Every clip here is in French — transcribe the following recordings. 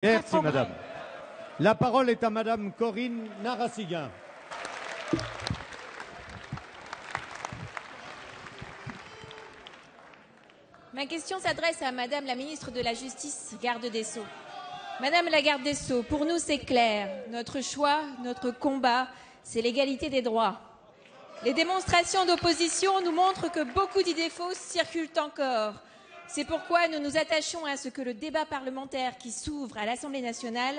Merci, madame. La parole est à madame Corinne Narassiguin. Ma question s'adresse à madame la ministre de la Justice, garde des Sceaux. Madame la garde des Sceaux, pour nous c'est clair. Notre choix, notre combat, c'est l'égalité des droits. Les démonstrations d'opposition nous montrent que beaucoup d'idées fausses circulent encore. C'est pourquoi nous nous attachons à ce que le débat parlementaire qui s'ouvre à l'Assemblée nationale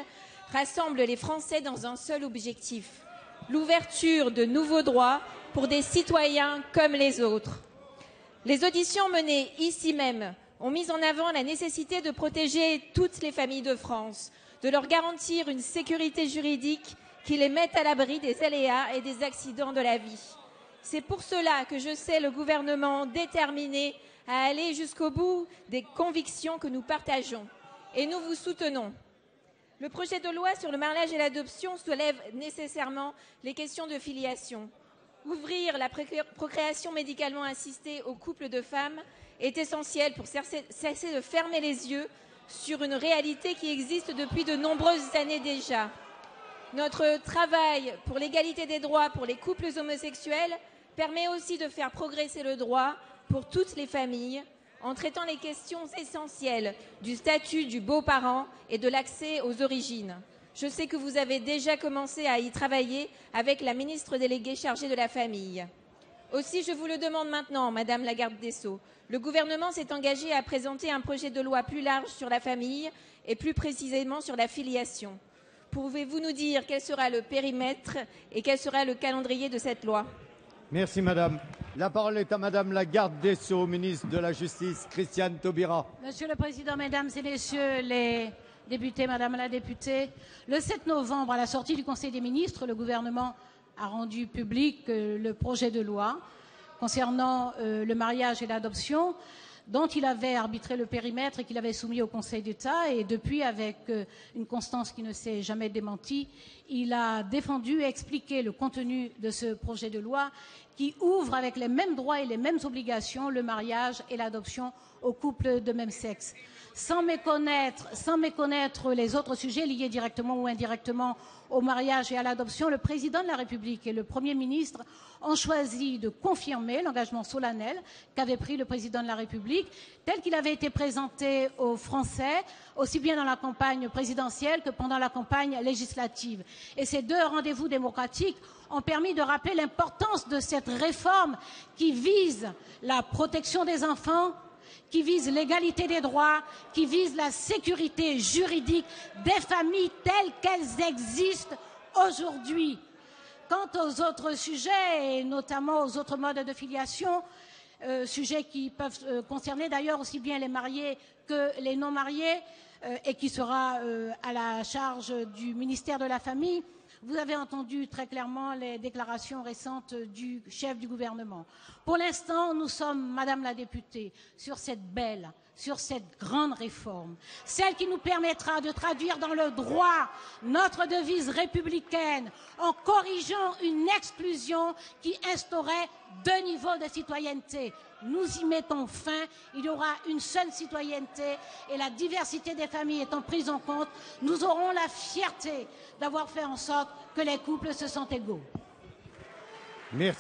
rassemble les Français dans un seul objectif, l'ouverture de nouveaux droits pour des citoyens comme les autres. Les auditions menées ici même ont mis en avant la nécessité de protéger toutes les familles de France, de leur garantir une sécurité juridique qui les mette à l'abri des aléas et des accidents de la vie. C'est pour cela que je sais le gouvernement déterminé à aller jusqu'au bout des convictions que nous partageons. Et nous vous soutenons. Le projet de loi sur le mariage et l'adoption soulève nécessairement les questions de filiation. Ouvrir la procréation médicalement assistée aux couples de femmes est essentiel pour cesser de fermer les yeux sur une réalité qui existe depuis de nombreuses années déjà. Notre travail pour l'égalité des droits pour les couples homosexuels permet aussi de faire progresser le droit pour toutes les familles en traitant les questions essentielles du statut du beau-parent et de l'accès aux origines. Je sais que vous avez déjà commencé à y travailler avec la ministre déléguée chargée de la famille. Aussi, je vous le demande maintenant, madame la garde des Sceaux. Le gouvernement s'est engagé à présenter un projet de loi plus large sur la famille et plus précisément sur la filiation. Pouvez-vous nous dire quel sera le périmètre et quel sera le calendrier de cette loi? Merci, madame. La parole est à madame la garde des Sceaux, ministre de la Justice, Christiane Taubira. Monsieur le Président, Mesdames et Messieurs les députés, Madame la députée, le 7 novembre, à la sortie du Conseil des ministres, le gouvernement a rendu public le projet de loi concernant le mariage et l'adoption, dont il avait arbitré le périmètre et qu'il avait soumis au Conseil d'État. Et depuis, avec une constance qui ne s'est jamais démentie, il a défendu et expliqué le contenu de ce projet de loi qui ouvre avec les mêmes droits et les mêmes obligations le mariage et l'adoption aux couples de même sexe. Sans méconnaître les autres sujets liés directement ou indirectement au mariage et à l'adoption, le président de la République et le Premier ministre ont choisi de confirmer l'engagement solennel qu'avait pris le président de la République, tel qu'il avait été présenté aux Français, aussi bien dans la campagne présidentielle que pendant la campagne législative. Et ces deux rendez-vous démocratiques ont permis de rappeler l'importance de cette réforme qui vise la protection des enfants, qui vise l'égalité des droits, qui vise la sécurité juridique des familles telles qu'elles existent aujourd'hui. Quant aux autres sujets, et notamment aux autres modes de filiation, sujets qui peuvent concerner d'ailleurs aussi bien les mariés que les non-mariés, et qui sera à la charge du ministère de la Famille, vous avez entendu très clairement les déclarations récentes du chef du gouvernement. Pour l'instant, nous sommes, Madame la députée, sur cette grande réforme, celle qui nous permettra de traduire dans le droit notre devise républicaine en corrigeant une exclusion qui instaurait deux niveaux de citoyenneté. Nous y mettons fin, il y aura une seule citoyenneté et la diversité des familles étant prise en compte, nous aurons la fierté d'avoir fait en sorte que les couples se sentent égaux. Merci.